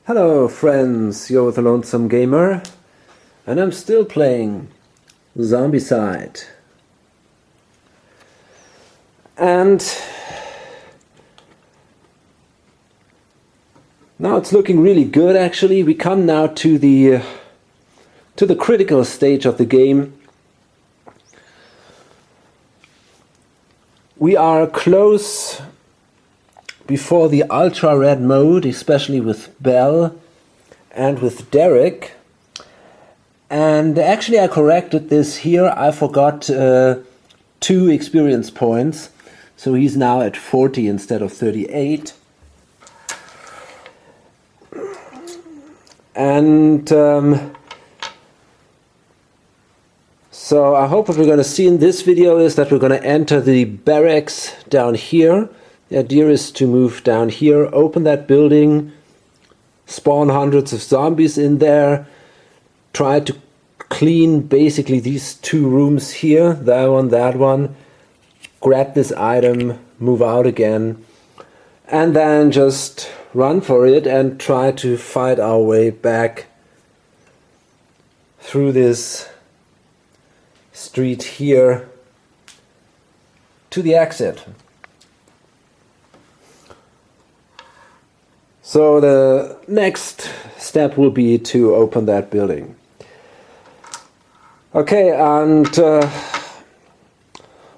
Hello friends, you're with the Lonesome Gamer, and I'm still playing Zombicide. And now it's looking really good actually. We come now to the critical stage of the game. We are close before the ultra red mode, especially with Belle and with Derek. And actually I corrected this here. I forgot 2 experience points, so he's now at 40 instead of 38. And so I hope what we're going to see in this video is that we're going to enter the barracks down here. The idea is to move down here, open that building, spawn hundreds of zombies in there, try to clean basically these 2 rooms here, that one, grab this item, move out again, and then just run for it and try to fight our way back through this street here to the exit. So the next step will be to open that building. Okay, and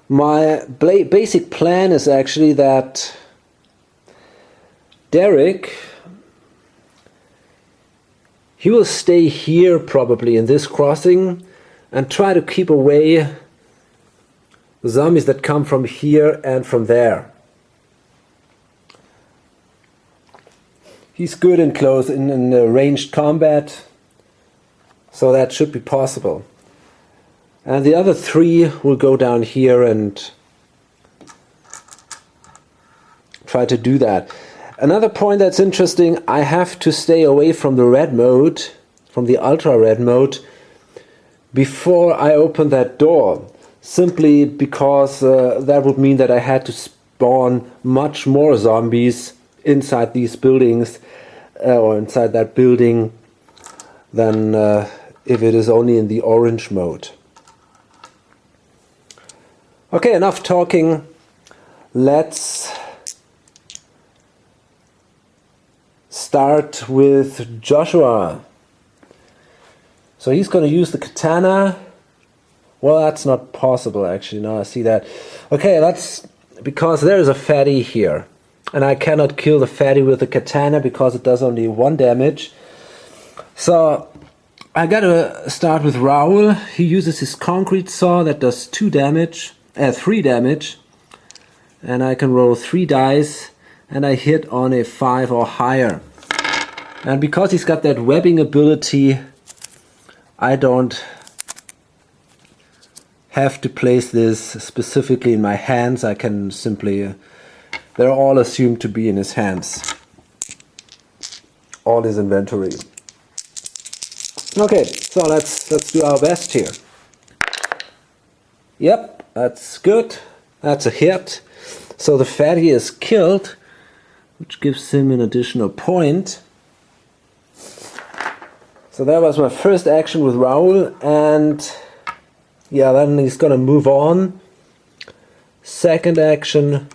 my basic plan is actually that Derek, he will stay here probably in this crossing and try to keep away the zombies that come from here and from there. He's good in close, in ranged combat, so that should be possible. And the other 3 will go down here and try to do that. Another point that's interesting, I have to stay away from the red mode, from the ultra red mode, before I open that door. Simply because that would mean that I had to spawn much more zombies inside these buildings or inside that building than if it is only in the orange mode. Okay, enough talking. Let's start with Joshua. So he's going to use the katana. Well, that's not possible actually. Now I see that. Okay, that's because there is a fatty here. And I cannot kill the fatty with the katana because it does only 1 damage. So I gotta start with Raoul. He uses his concrete saw that does 3 damage. And I can roll 3 dice and I hit on a 5 or higher. And because he's got that webbing ability, I don't have to place this specifically in my hands. I can simply... they're all assumed to be in his hands. All his inventory. Okay, so let's do our best here. Yep, that's good. That's a hit. So the fatty is killed, which gives him an additional point. So that was my first action with Raoul, and yeah, then he's gonna move on. Second action,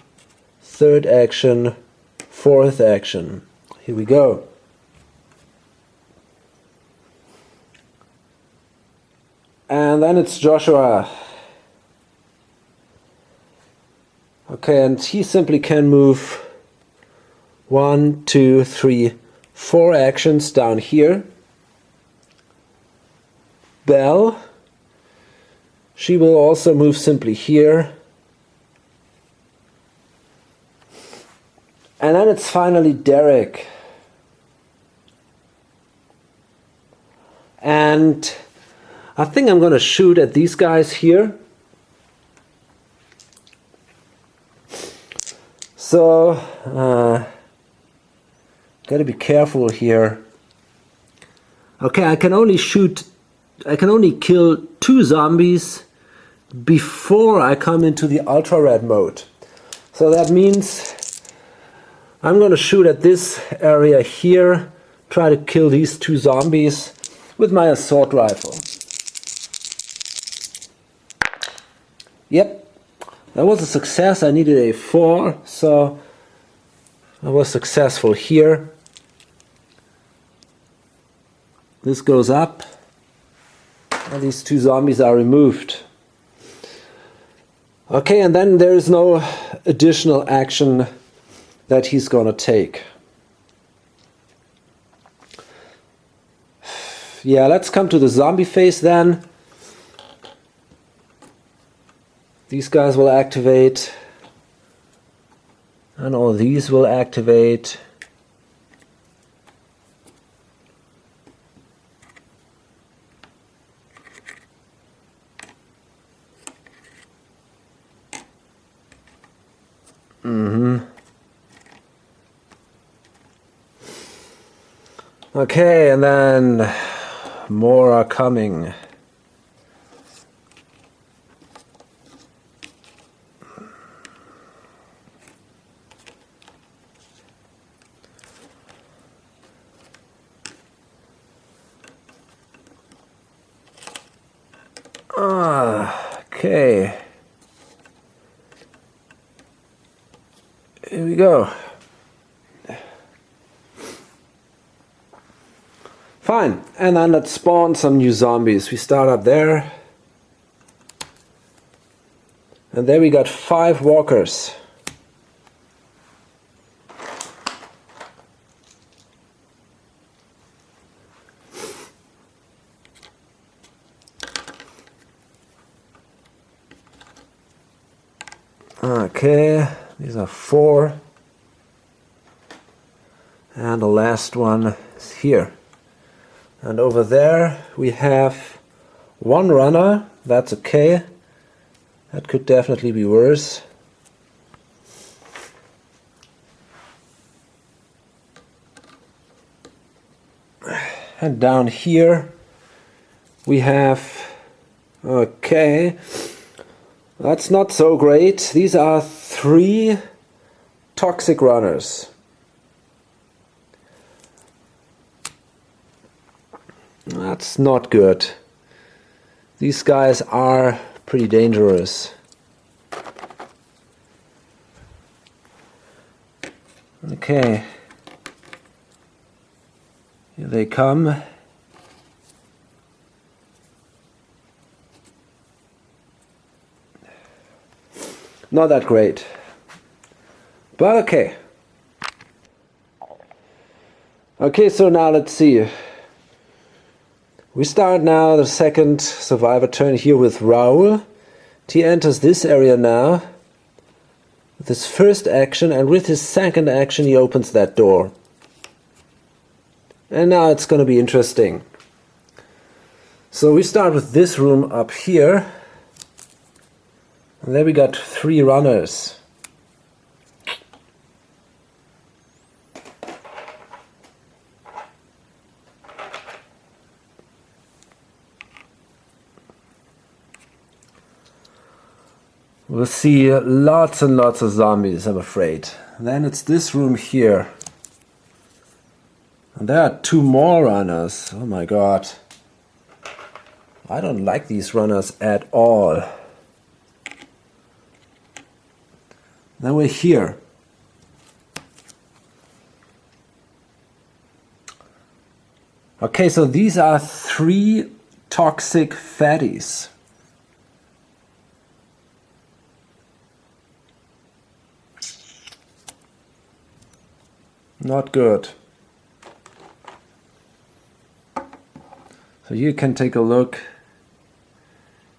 3rd action, 4th action. Here we go. And then it's Joshua. Okay, and he simply can move 1, 2, 3, 4 actions down here. Belle, she will also move simply here. And then it's finally Derek. And I think I'm going to shoot at these guys here. So, gotta be careful here. Okay, I can only kill 2 zombies before I come into the ultra red mode. So that means I'm going to shoot at this area here, try to kill these two zombies with my assault rifle. Yep, that was a success. I needed a 4, so I was successful here. This goes up, and these two zombies are removed. Okay, and then there is no additional action that he's gonna take. Yeah, let's come to the zombie phase then. These guys will activate, and all these will activate. Okay, and then more are coming. Okay. Here we go. Fine, and then let's spawn some new zombies. We start up there. And there we got 5 walkers. Okay, these are 4. And the last one is here. And over there we have 1 runner. That's okay. That could definitely be worse. And down here we have, okay, that's not so great. These are 3 toxic runners. That's not good. These guys are pretty dangerous. Okay. Here they come. Not that great. But okay. Okay, so now let's see. We start now the second survivor turn here with Raoul. He enters this area now with his first action, and with his second action he opens that door. And now it's going to be interesting. So we start with this room up here. And there we got 3 runners. We'll see lots and lots of zombies, I'm afraid. And then it's this room here. And there are 2 more runners. Oh my god. I don't like these runners at all. Then we're here. Okay, so these are 3 toxic fatties. Not good. So you can take a look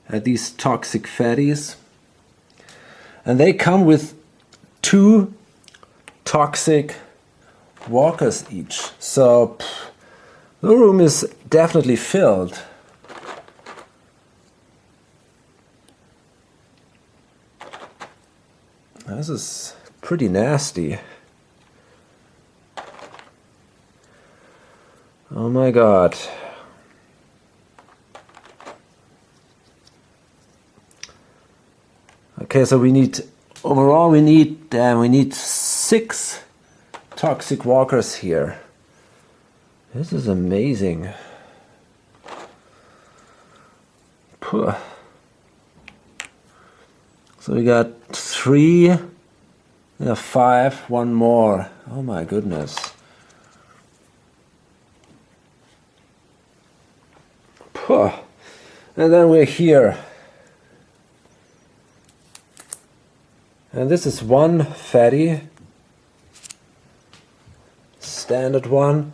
at these toxic fatties. And they come with 2 toxic walkers each. So the room is definitely filled. This is pretty nasty. Oh my god. Okay, so we need, overall we need 6 toxic walkers here. This is amazing. Puh. So we got 3, 5, one more. Oh my goodness. Puh. And then we're here. And this is one fatty. Standard one.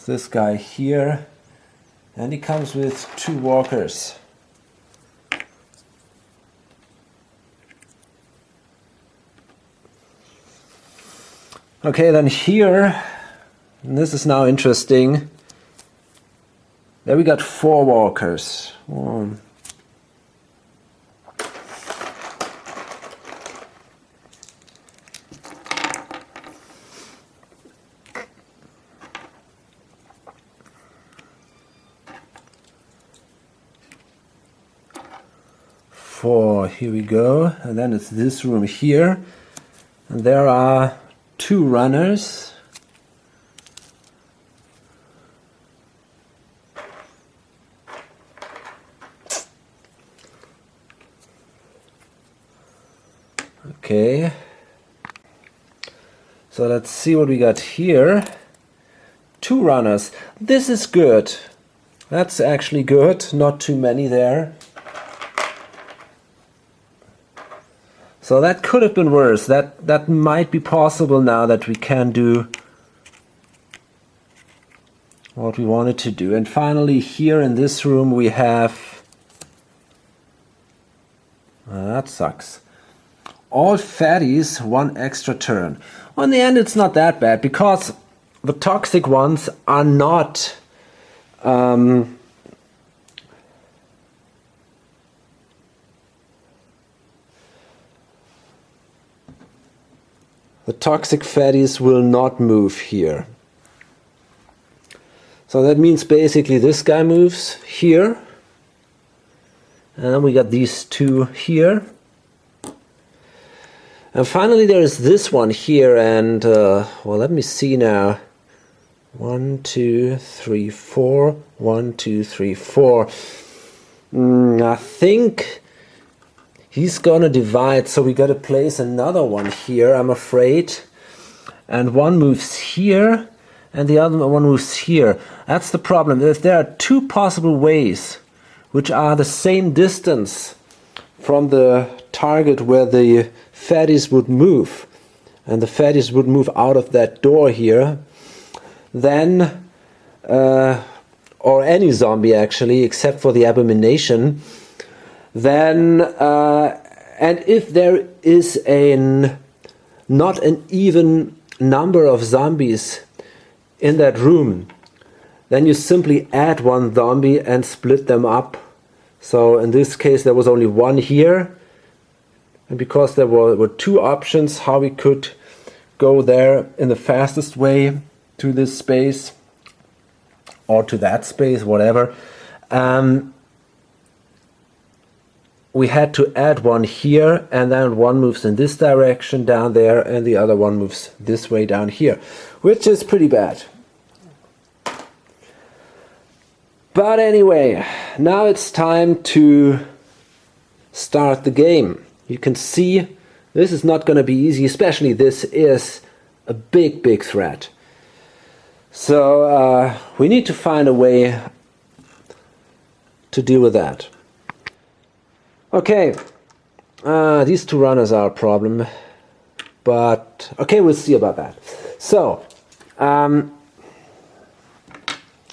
This guy here, and he comes with 2 walkers. Okay, then here, and this is now interesting, there we got 4 walkers. 1, 4, here we go, and then it's this room here, and there are 2 runners. Okay, so let's see what we got here. 2 runners. This is good. That's actually good, not too many there. So that could have been worse. That might be possible now that we can do what we wanted to do. And finally here in this room we have, that sucks, all fatties, 1 extra turn. Well, in the end it's not that bad because the toxic ones are not the toxic fatties will not move here. So that means basically this guy moves here. And then we got these 2 here. And finally there is this one here, and well, let me see now. 1, 2, 3, 4. 1, 2, 3, 4. I think he's gonna divide, so we gotta place another one here, I'm afraid. And one moves here, and the other one moves here. That's the problem. If there are 2 possible ways, which are the same distance from the target where the fatties would move, and the fatties would move out of that door here, then, or any zombie actually, except for the abomination, then, and if there is not an even number of zombies in that room, then you simply add 1 zombie and split them up. So in this case there was only 1 here, and because there were 2 options how we could go there in the fastest way to this space, or to that space, whatever, we had to add 1 here, and then 1 moves in this direction down there, and the other one moves this way down here, which is pretty bad. But anyway, now it's time to start the game. You can see this is not going to be easy, especially this is a big threat. So we need to find a way to deal with that. Okay, these 2 runners are a problem, but okay, we'll see about that. So,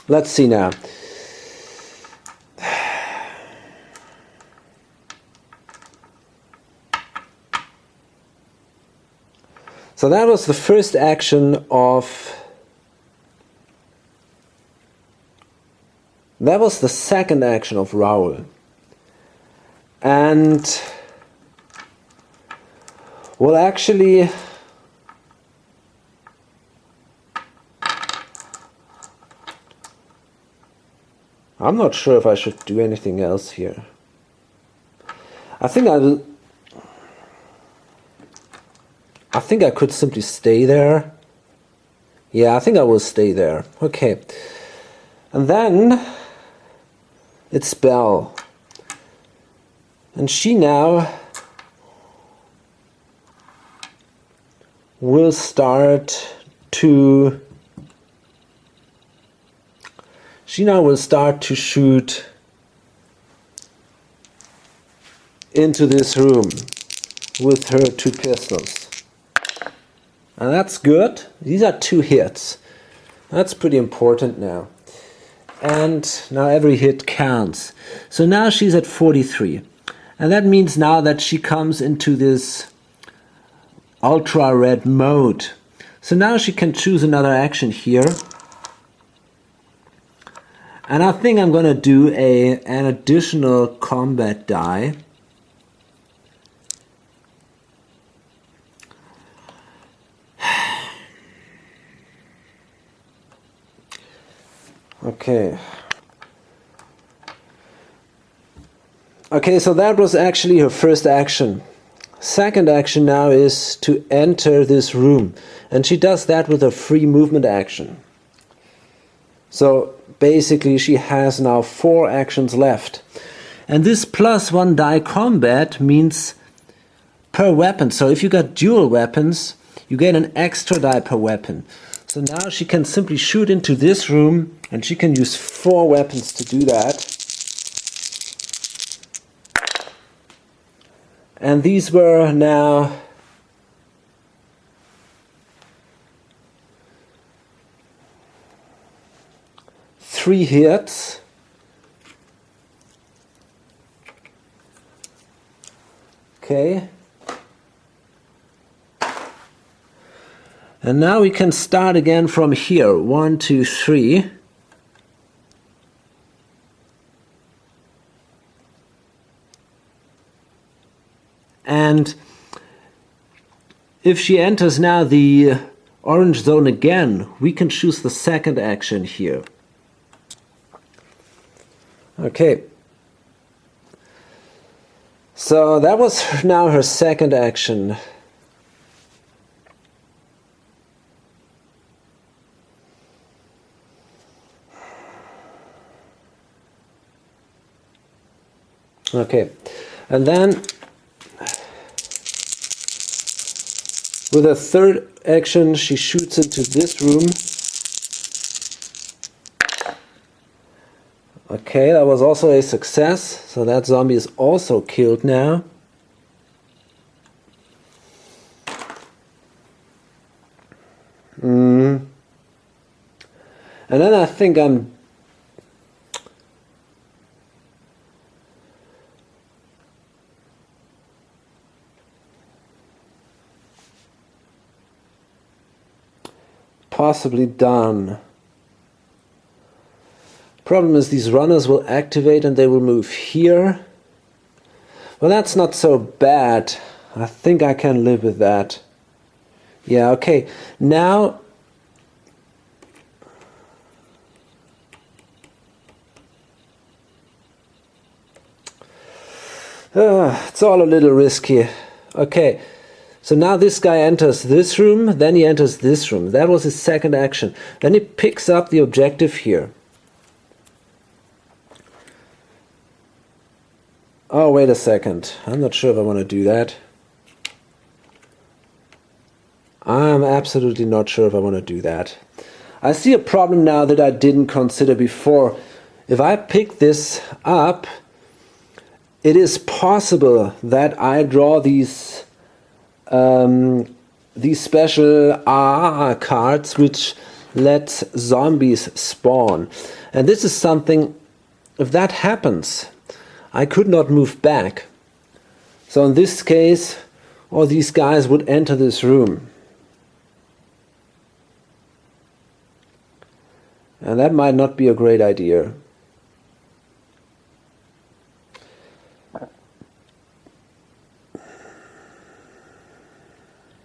let's see now. So that was the first action of... That was the second action of Raoul. And... well, actually... I'm not sure if I should do anything else here. I think I could simply stay there. Yeah, I think I will stay there. Okay. And then it's Belle. And she now will start to shoot into this room with her 2 pistols. And that's good. These are 2 hits. That's pretty important now. And now every hit counts. So now she's at 43. And that means now that she comes into this ultra red mode. So now she can choose another action here. And I think I'm going to do an additional combat die. Okay. Okay, so that was actually her first action. Second action now is to enter this room. And she does that with a free movement action. So basically she has now 4 actions left. And this +1 die combat means per weapon. So if you got dual weapons, you get an extra die per weapon. So now she can simply shoot into this room, and she can use 4 weapons to do that. And these were now three hits. Okay. And now we can start again from here. 1, 2, 3. And if she enters now the orange zone again, we can choose the second action here. Okay. So that was now her second action. Okay, and then with a third action she shoots into this room. Okay, that was also a success, so that zombie is also killed now. And then I think I'm possibly done. Problem is these runners will activate and they will move here. Well, that's not so bad. I think I can live with that. Yeah, okay. Now it's all a little risky. Okay. So now this guy enters this room, then he enters this room. That was his second action. Then he picks up the objective here. Oh, wait a second. I'm not sure if I want to do that. I'm absolutely not sure if I want to do that. I see a problem now that I didn't consider before. If I pick this up, it is possible that I draw these special AAA cards which let zombies spawn. And this is something, if that happens, I could not move back. So in this case, all these guys would enter this room. And that might not be a great idea.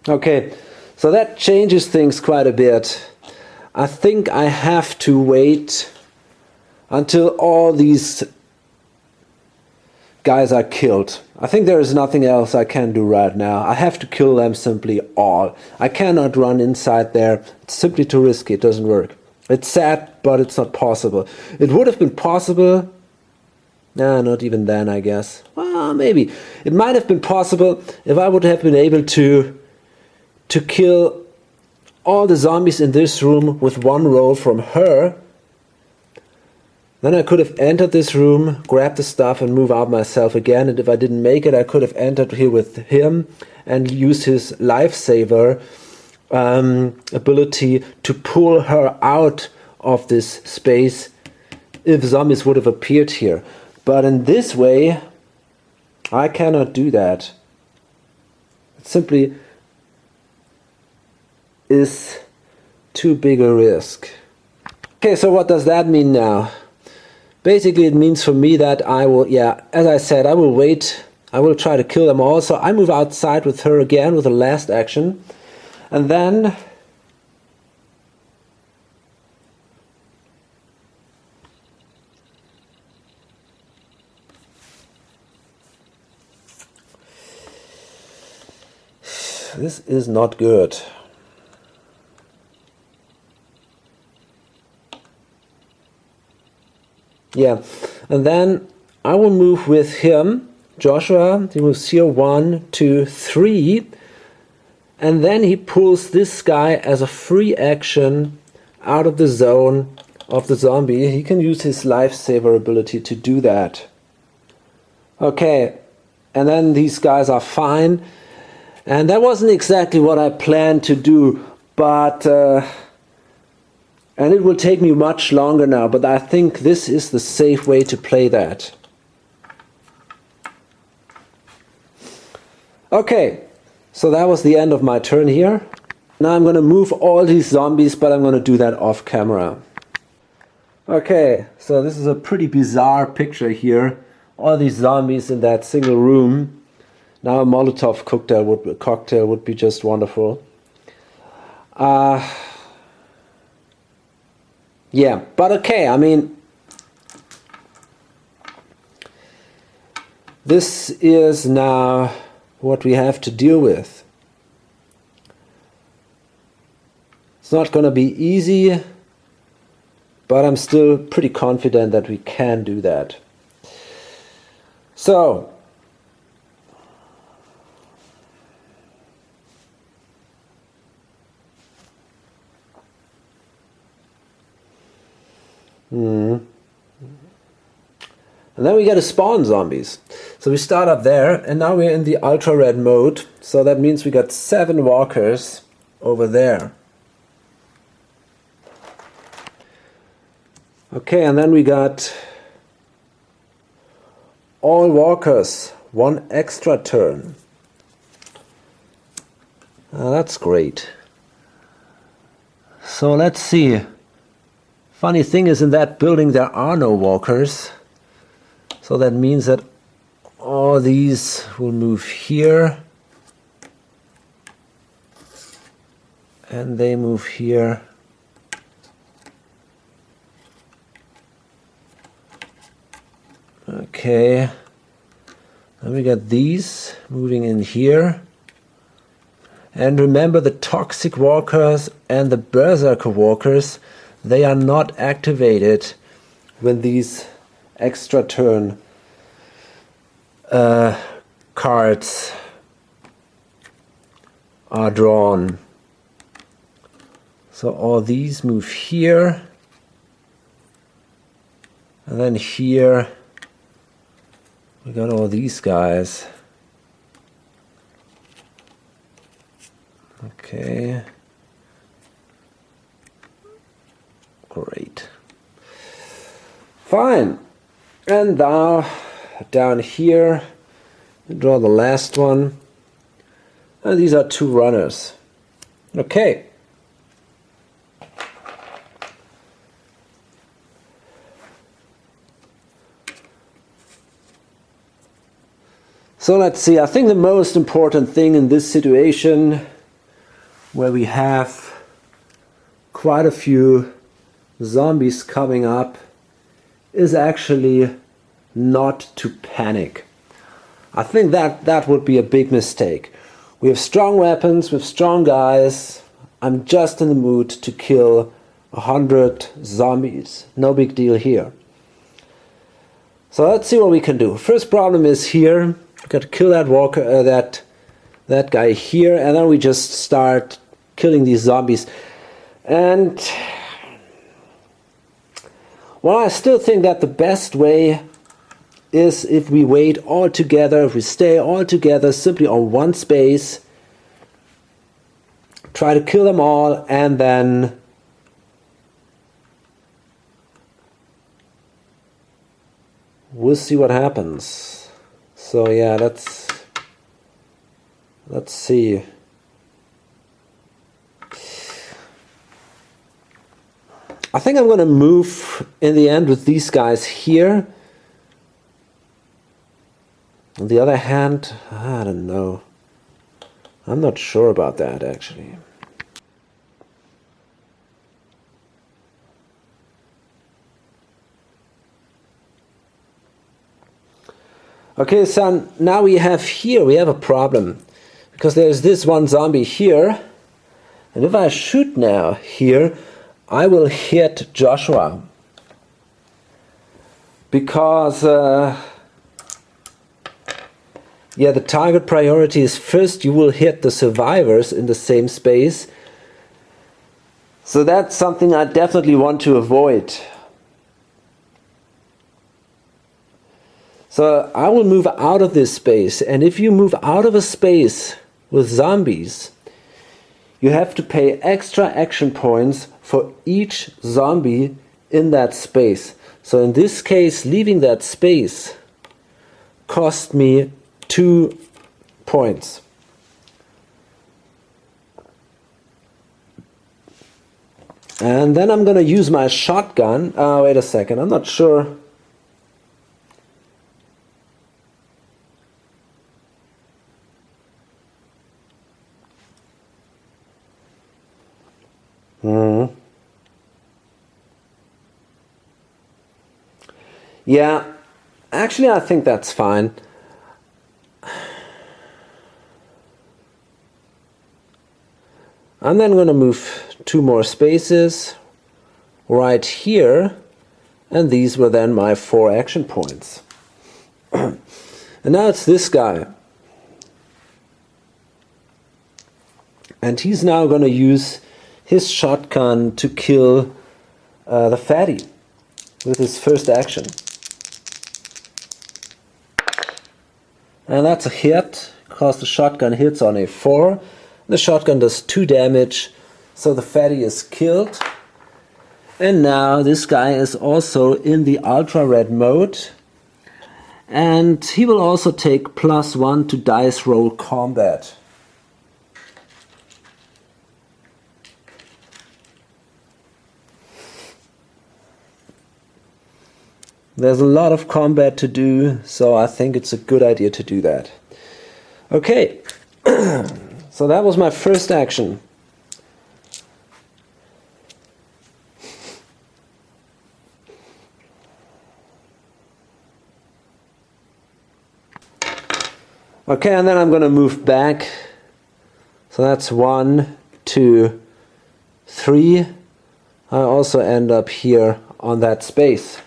Okay, so that changes things quite a bit. I think I have to wait until all these guys are killed. I think there is nothing else I can do right now. I have to kill them simply all. I cannot run inside there. It's simply too risky. It doesn't work. It's sad, but it's not possible. It would have been possible. Nah, not even then, I guess. Well, maybe. It might have been possible if I would have been able to kill all the zombies in this room with one roll from her. Then I could have entered this room, grabbed the stuff and move out myself again. And if I didn't make it, I could have entered here with him and used his lifesaver ability to pull her out of this space if zombies would have appeared here. But in this way, I cannot do that. It simply is too big a risk. Okay, so what does that mean now? Basically, it means for me that I will, as I said, I will wait. I will try to kill them all. So I move outside with her again with the last action. And then this is not good. Yeah, and then I will move with him, Joshua. He moves here 1, 2, 3, and then he pulls this guy as a free action out of the zone of the zombie. He can use his lifesaver ability to do that. Okay, and then these guys are fine. And that wasn't exactly what I planned to do, but and it will take me much longer now, but I think this is the safe way to play that. Okay, so that was the end of my turn here. Now I'm going to move all these zombies, but I'm going to do that off camera. Okay, so this is a pretty bizarre picture here. All these zombies in that single room. Now a Molotov cocktail would be just wonderful. Yeah, but okay, I mean, this is now what we have to deal with. It's not going to be easy, but I'm still pretty confident that we can do that. So, and then we get to spawn zombies. So we start up there, and now we're in the ultra red mode. So that means we got 7 walkers over there. Okay, and then we got all walkers, 1 extra turn. That's great. So let's see. Funny thing is, in that building there are no walkers. So that means that all these will move here. And they move here. Okay. Then we got these moving in here. And remember, the toxic walkers and the berserker walkers, they are not activated when these extra turn cards are drawn. So all these move here, and then here we got all these guys. Okay. Great. Fine. And now down here, draw the last one. And these are 2 runners. Okay. So let's see. I think the most important thing in this situation, where we have quite a few zombies coming up, is actually not to panic. I think that would be a big mistake. We have strong weapons, with strong guys. I'm just in the mood to kill 100 zombies. No big deal here. So let's see what we can do. First problem is here. We've got to kill that walker, that guy here, and then we just start killing these zombies. And well, I still think that the best way is if we wait all together, if we stay all together simply on one space, try to kill them all, and then we'll see what happens. So yeah, let's see. I think I'm going to move in the end with these guys here. On the other hand, I don't know. I'm not sure about that actually. Okay, so now we have a problem. Because there's this one zombie here. And if I shoot now here, I will hit Joshua. Because yeah, the target priority is first you will hit the survivors in the same space. So that's something I definitely want to avoid. So I will move out of this space, and if you move out of a space with zombies, you have to pay extra action points for each zombie in that space. So in this case, leaving that space cost me 2 points. And then I'm going to use my shotgun. Wait a second, I'm not sure. Yeah, actually I think that's fine. I'm then going to move 2 more spaces right here, and these were then my 4 action points. And now it's this guy. And he's now going to use his shotgun to kill the fatty with his first action. And that's a hit, because the shotgun hits on a 4. The shotgun does 2 damage, so the fatty is killed. And now this guy is also in the ultra red mode. And he will also take +1 to dice roll combat. There's a lot of combat to do, so I think it's a good idea to do that. Okay, so that was my first action. Okay, and then I'm going to move back. So that's 1, 2, 3. I also end up here on that space.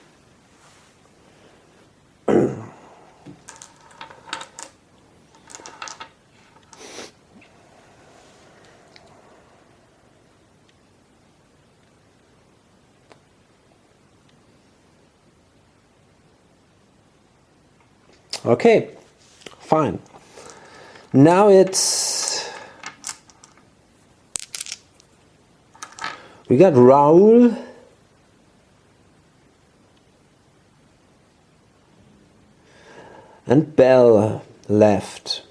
Okay, fine. Now we got Raoul and Belle left.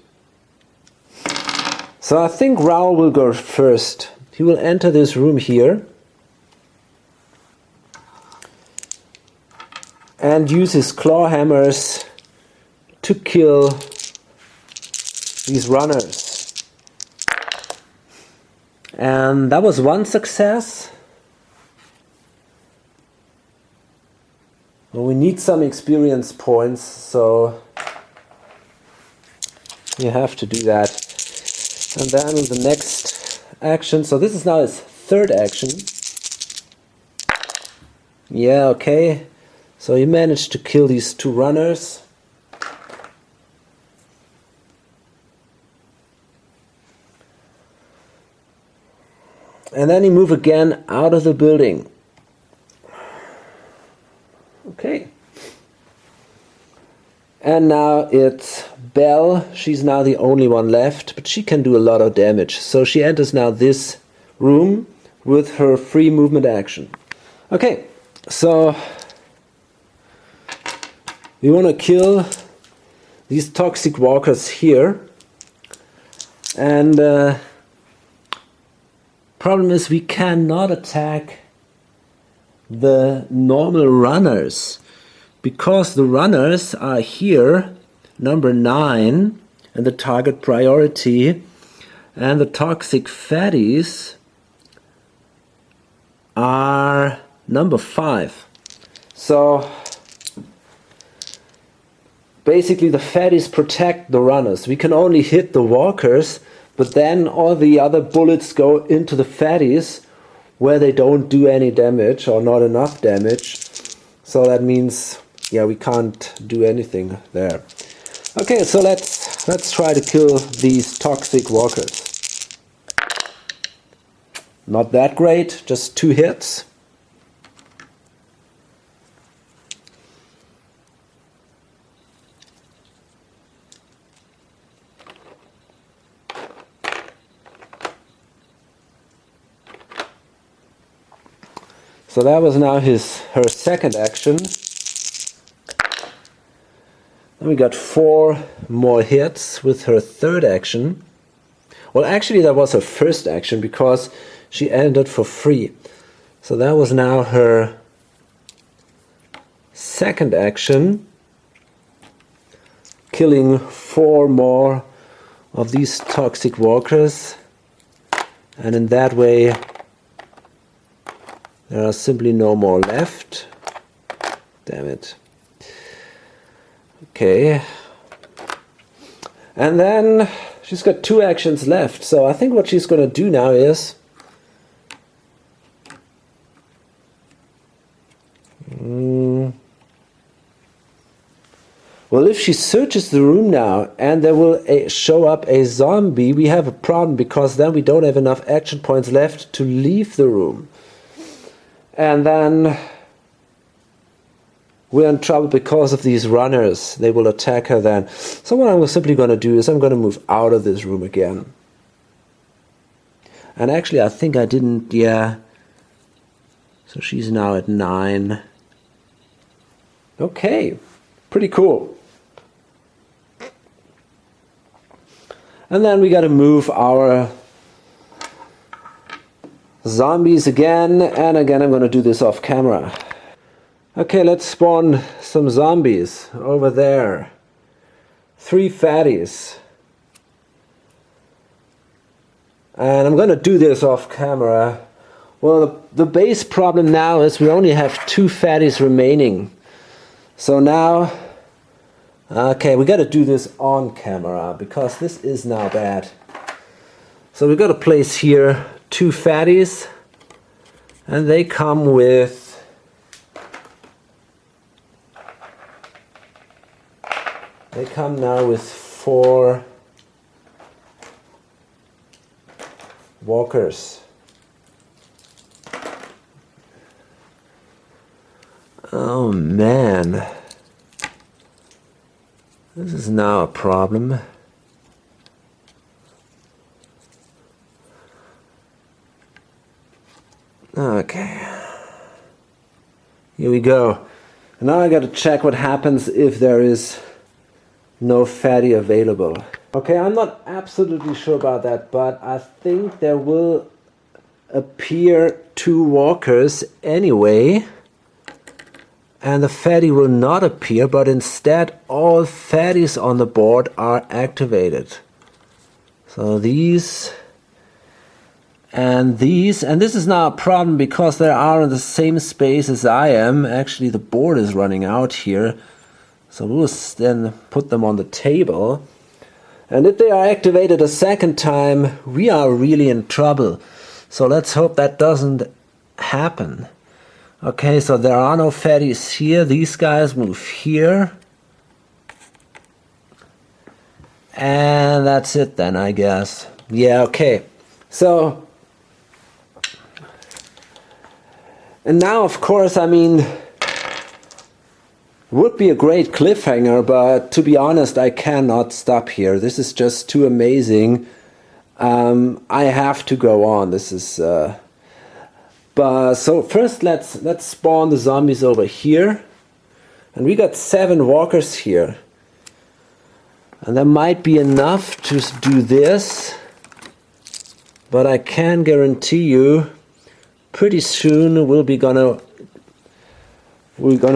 So I think Raoul will go first. He will enter this room here and use his claw hammers to kill these runners. And that was 1 success. Well, we need some experience points, so You have to do that. And then the next action, so this is now his third action. Yeah, okay. So he managed to kill these two runners. And then he moved again out of the building. Okay. And now it's Belle. She's now the only one left, but she can do a lot of damage. So she enters now this room with her free movement action. Okay, so we want to kill these toxic walkers here. And problem is we cannot attack the normal runners, because the runners are here, number 9, and the target priority, and the toxic fatties are number 5. So basically the fatties protect the runners. We can only hit the walkers, but then all the other bullets go into the fatties where they don't do any damage or not enough damage. So that means, yeah, we can't do anything there. Okay, so let's try to kill these toxic walkers. Not that great, just 2 hits. So that was now her second action. Then we got 4 more hits with her third action. Well, actually that was her first action because she ended for free. So that was now her second action, killing 4 more of these toxic walkers. And in that way there are simply no more left. Damn it. Okay. And then she's got 2 actions left. So I think what she's going to do now is well, if she searches the room now and there will show up a zombie, we have a problem, because then we don't have enough action points left to leave the room. And then we're in trouble because of these runners. They will attack her then. So what I'm simply going to do is I'm going to move out of this room again. And actually I think I didn't, yeah. So she's now at 9. Okay, pretty cool. And then we got to move our zombies again, and again I'm going to do this off camera. Okay, let's spawn some zombies over there. 3 fatties. And I'm going to do this off camera. Well, the base problem now is we only have 2 fatties remaining. So now, okay, we got to do this on camera because this is now bad. So we got to place here 2 fatties, and they come now with 4 walkers. Oh man, this is now a problem. Okay, here we go. And now I got to check what happens if there is no fatty available. Okay, I'm not absolutely sure about that, but I think there will appear 2 walkers anyway, and the fatty will not appear, but instead all fatties on the board are activated. So these and these, and this is now a problem because they are in the same space as I am. Actually the board is running out here, so we'll then put them on the table. And if they are activated a second time, we are really in trouble. So let's hope that doesn't happen. Okay, so there are no fatties here. These guys move here. And that's it then, I guess. Yeah, okay. So, and now of course, I mean, would be a great cliffhanger, but to be honest, I cannot stop here. This is just too amazing. I have to go on. This is but so first let's spawn the zombies over here. And we got 7 walkers here. And that might be enough to do this. But I can guarantee you pretty soon we're gonna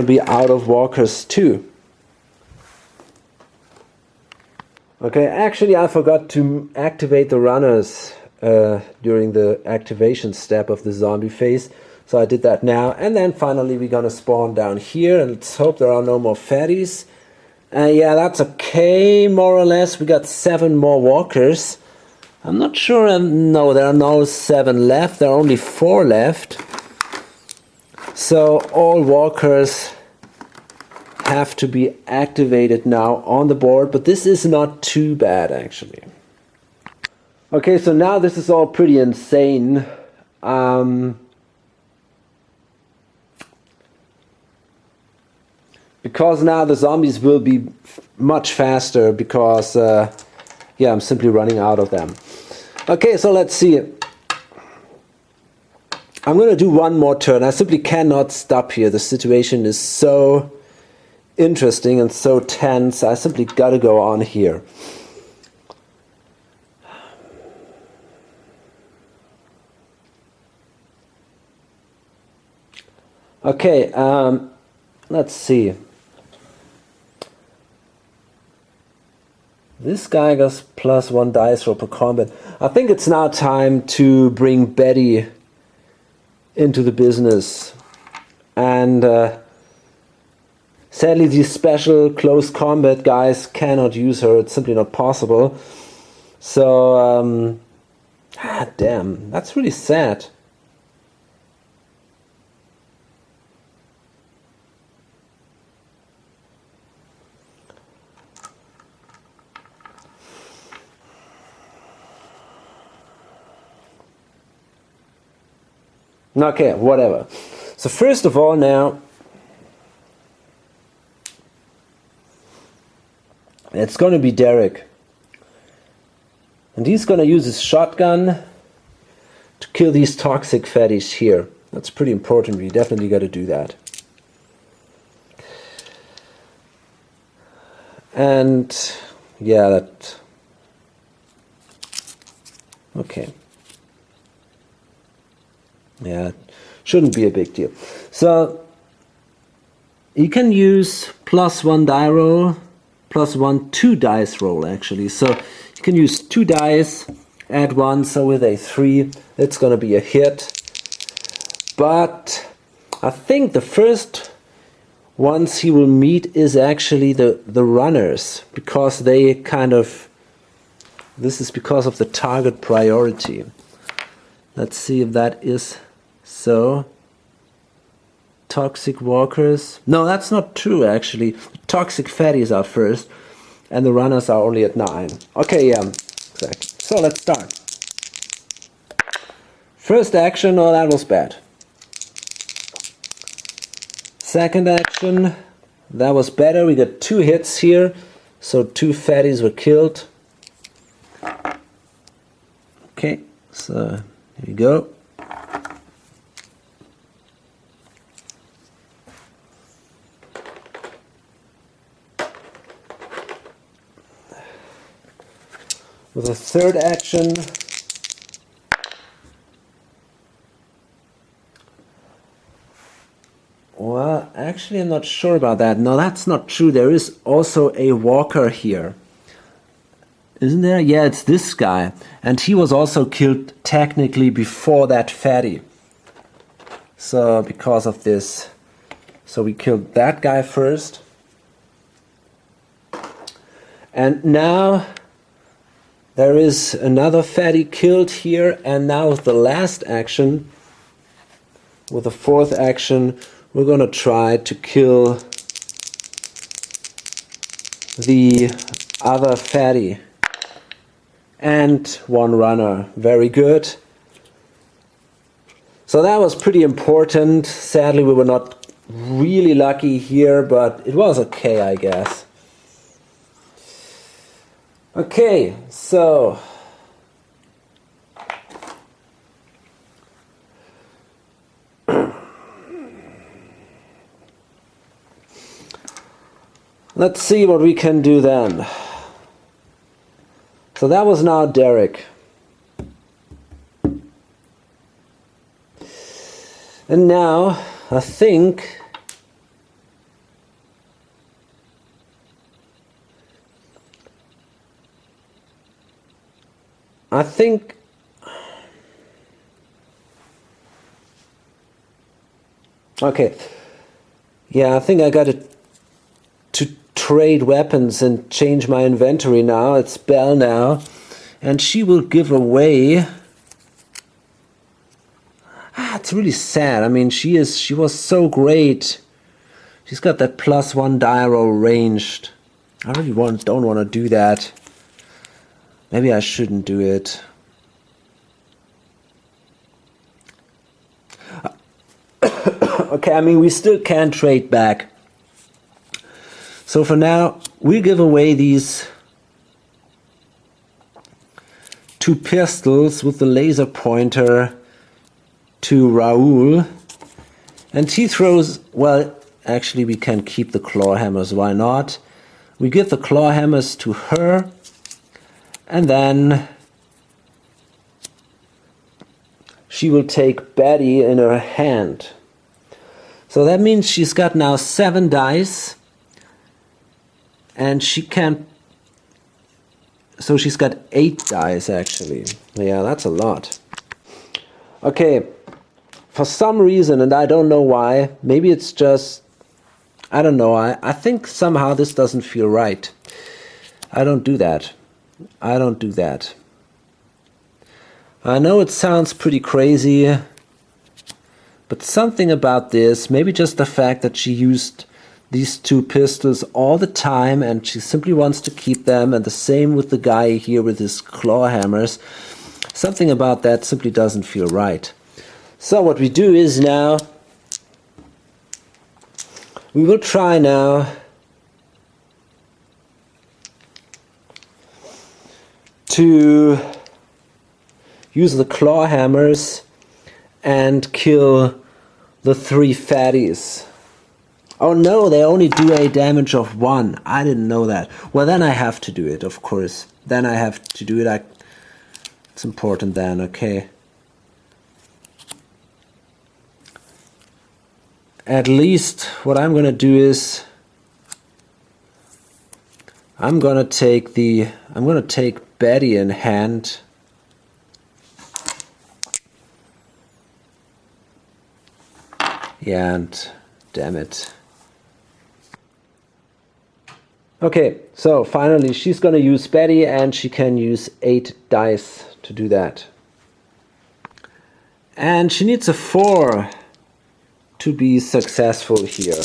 be out of walkers too. Okay, actually I forgot to activate the runners during the activation step of the zombie phase. So I did that now. And then finally we're gonna spawn down here, and let's hope there are no more fatties. Yeah, that's okay, more or less. We got 7 more walkers. I'm not sure, no, there are no 7 left, there are only 4 left. So all walkers have to be activated now on the board, but this is not too bad actually. Okay, so now this is all pretty insane. Because now the zombies will be much faster because yeah, I'm simply running out of them. Okay, so let's see. I'm gonna do one more turn. I simply cannot stop here. The situation is so interesting and so tense. I simply gotta go on here. Okay, let's see. This guy gets +1 dice roll per combat. I think it's now time to bring Betty into the business. And sadly these special close combat guys cannot use her. It's simply not possible. So, damn, that's really sad. Okay, whatever. So first of all now, it's going to be Derek. And he's going to use his shotgun to kill these toxic fatties here. That's pretty important. We definitely got to do that. And yeah, that... Okay. Yeah, shouldn't be a big deal. So you can use +1 die roll, +1 2 dice roll actually. So you can use 2 dice, add 1, so with a 3 it's gonna be a hit. But I think the first ones he will meet is actually the runners, because they kind of, this is because of the target priority. Let's see if that is so. Toxic walkers. No, that's not true actually. The toxic fatties are first and the runners are only at 9. Okay, yeah, exactly. So let's start. First action, oh, that was bad. Second action, that was better. We got 2 hits here, so 2 fatties were killed. Okay, so here we go. With a third action, well, actually I'm not sure about that. No, that's not true. There is also a walker here. Isn't there? Yeah, it's this guy. And he was also killed technically before that fatty. So because of this, so we killed that guy first. And now There is another fatty killed here, and now with the last action, with the fourth action, we're going to try to kill the other fatty. And one runner. Very good. So that was pretty important. Sadly, we were not really lucky here, but it was okay, I guess. Okay, so let's see what we can do then. So that was now Derek. And now I think okay. Yeah, I think I got to trade weapons and change my inventory now. It's Belle now, and she will give away. It's really sad. I mean, she was so great. She's got that +1 die roll ranged. I really don't want to do that. Maybe I shouldn't do it. Okay, I mean, we still can trade back. So for now, we give away these 2 pistols with the laser pointer to Raoul. And he throws, well, actually we can keep the claw hammers, why not? We give the claw hammers to her, and then she will take Betty in her hand. So that means she's got now 7 dice, and she can, so she's got 8 dice actually. Yeah, that's a lot. Okay, for some reason, and I don't know why, maybe it's just, I don't know, I think somehow this doesn't feel right. I don't do that. I don't do that. I know it sounds pretty crazy, but something about this, maybe just the fact that she used these 2 pistols all the time and she simply wants to keep them, and the same with the guy here with his claw hammers. Something about that simply doesn't feel right. So what we do is now, we will try now to use the claw hammers and kill the 3 fatties. Oh no, they only do a damage of 1. I didn't know that. Well, then I have to do it, of course. Then I have to do it. It's important then, okay. At least what I'm gonna do is I'm gonna take Betty in hand. Yeah, and damn it. Okay, so finally she's gonna use Betty, and she can use 8 dice to do that. And she needs a 4 to be successful here.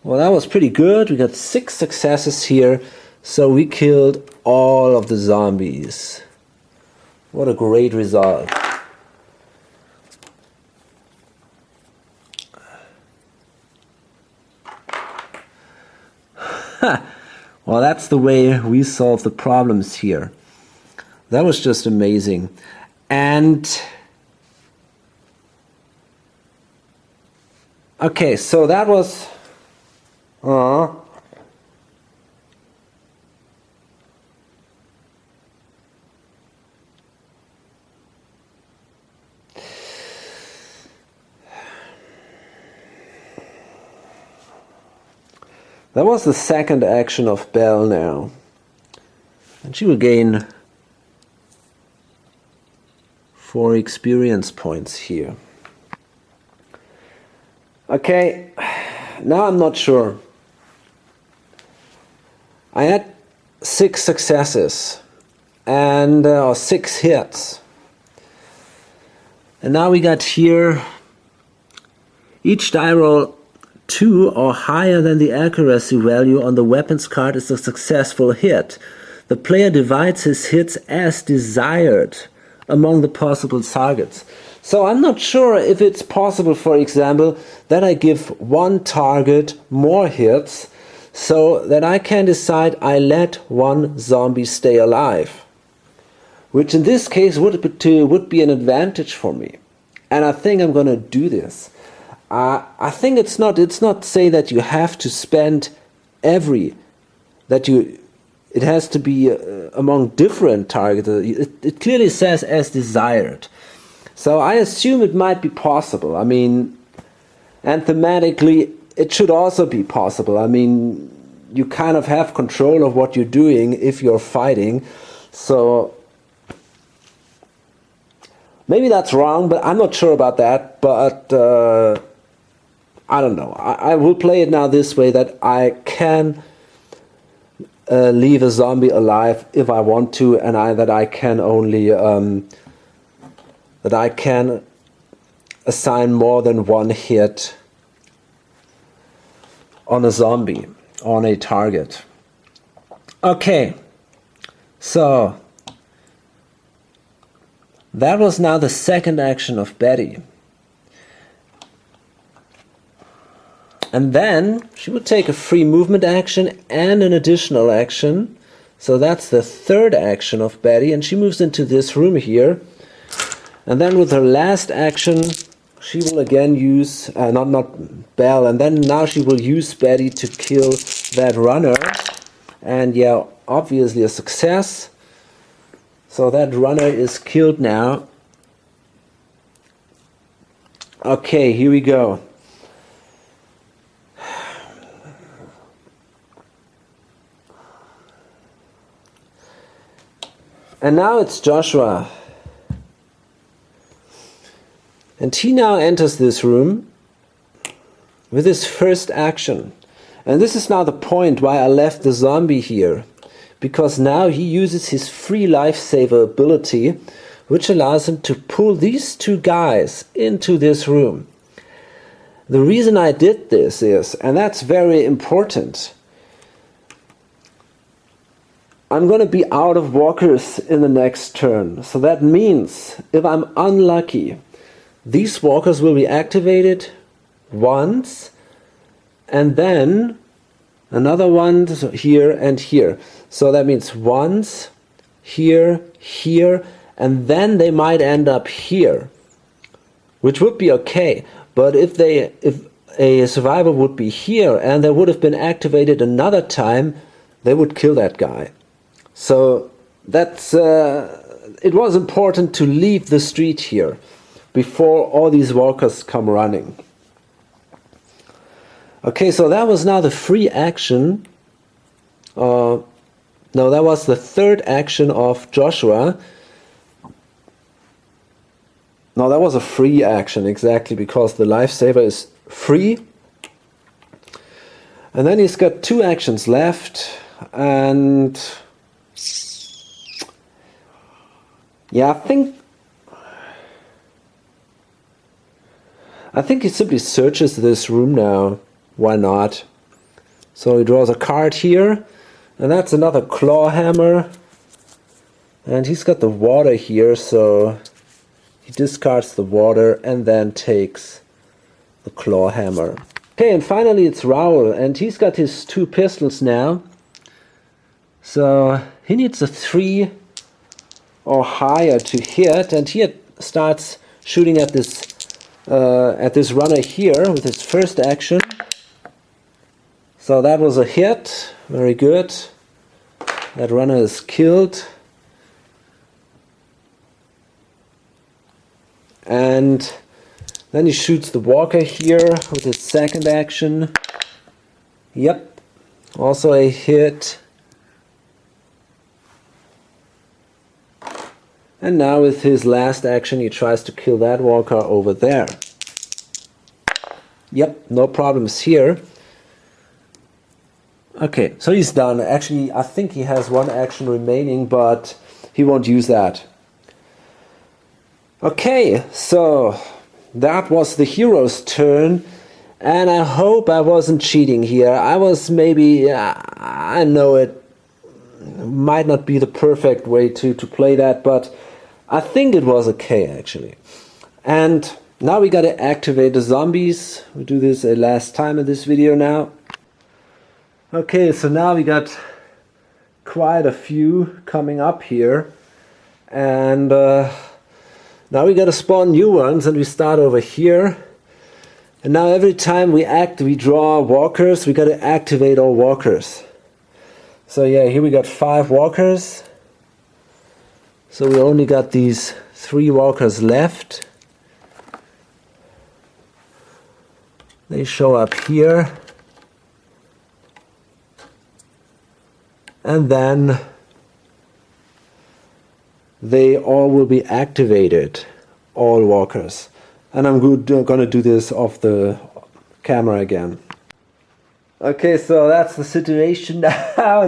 Well, that was pretty good. We got 6 successes here, so we killed all of the zombies. What a great result. Well, that's the way we solve the problems here. That was just amazing. And okay, so that was that was the second action of Belle now. And she will gain 4 experience points here. Okay, now I'm not sure. I had 6 successes and or 6 hits. And now we got here each die roll 2 or higher than the accuracy value on the weapons card is a successful hit. The player divides his hits as desired among the possible targets. So I'm not sure if it's possible, for example, that I give one target more hits so that I can decide I let one zombie stay alive, which in this case would be an advantage for me. And I think I'm going to do this. I think it's not say that you have to spend it has to be among different targets. It clearly says as desired. So I assume it might be possible. I mean, and thematically it should also be possible. I mean, you kind of have control of what you're doing if you're fighting. So maybe that's wrong, but I'm not sure about that. But I don't know. I will play it now this way, that I can leave a zombie alive if I want to, and that I can only that I can assign more than one hit on a zombie, on a target. Okay, so that was now the second action of Betty. And then she would take a free movement action and an additional action. So that's the third action of Betty, and she moves into this room here. And then with her last action, she will again use, not Belle, and then now she will use Betty to kill that runner. And yeah, obviously a success. So that runner is killed now. Okay, here we go. And now it's Joshua. And he now enters this room with his first action. And this is now the point why I left the zombie here. Because now he uses his free lifesaver ability, which allows him to pull these two guys into this room. The reason I did this is, and that's very important, I'm going to be out of walkers in the next turn. So that means if I'm unlucky, these walkers will be activated once, and then another one here and here. So that means once, here, here, and then they might end up here, which would be okay. But if a survivor would be here and they would have been activated another time, they would kill that guy. So that's it was important to leave the street here before all these walkers come running. Okay, so that was now the free action. No, that was the third action of Joshua. No, that was a free action, exactly, because the lifesaver is free. And then he's got 2 actions left, and yeah, I think he simply searches this room now. Why not? So he draws a card here, and that's another claw hammer. And he's got the water here, so he discards the water and then takes the claw hammer. Okay, and finally it's Raoul, and he's got his 2 pistols now. So he needs a 3 or higher to hit, and he starts shooting at this runner here with his first action. So that was a hit, very good. That runner is killed. And then he shoots the walker here with his second action. Yep, also a hit. And now with his last action he tries to kill that walker over there. Yep, no problems here. Okay, so he's done. Actually, I think he has one action remaining, but he won't use that. Okay, so that was the hero's turn, and I hope I wasn't cheating here. I was maybe, I know it might not be the perfect way to play that, but I think it was okay actually. And now we gotta activate the zombies. We do this a last time in this video now. Okay, so now we got quite a few coming up here, and now we gotta spawn new ones, and we start over here. And now every time we draw walkers, we gotta activate all walkers. So yeah, here we got 5 walkers. So we only got these 3 walkers left. They show up here. And then they all will be activated, all walkers. And I'm gonna do this off the camera again. Okay, so that's the situation now.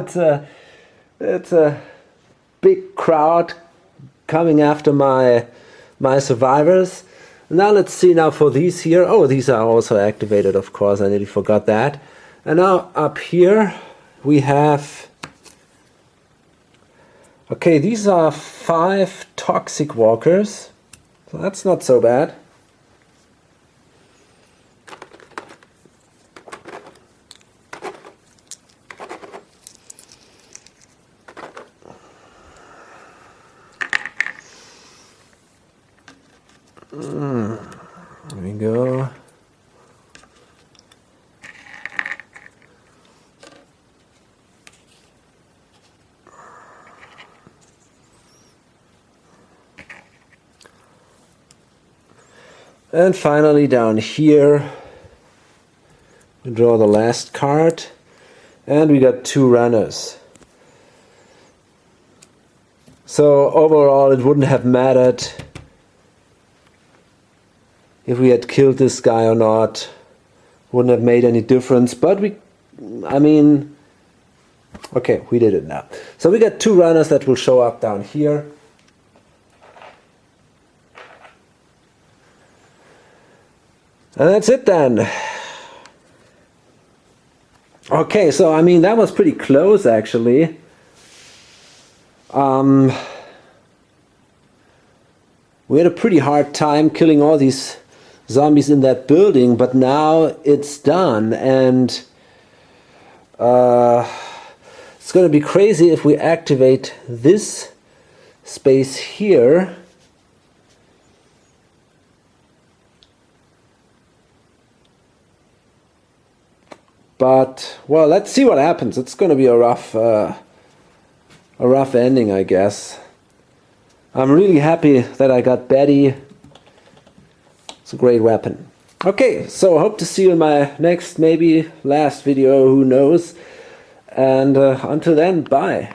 It's a big crowd coming after my survivors. Now let's see now for these here. Oh, these are also activated, of course. I nearly forgot that. And now up here we have. Okay, these are 5 toxic walkers. So that's not so bad. There we go. And finally down here we draw the last card, and we got 2 runners. So overall it wouldn't have mattered if we had killed this guy or not. Wouldn't have made any difference, but okay, we did it now. So we got 2 runners that will show up down here. And that's it then. Okay, so that was pretty close actually. We had a pretty hard time killing all these zombies in that building, but now it's done, and it's gonna be crazy if we activate this space here. But well, let's see what happens. It's gonna be a rough ending, I guess. I'm really happy that I got Betty. It's a great weapon. Okay, so I hope to see you in my next, maybe last video, who knows. And until then, bye.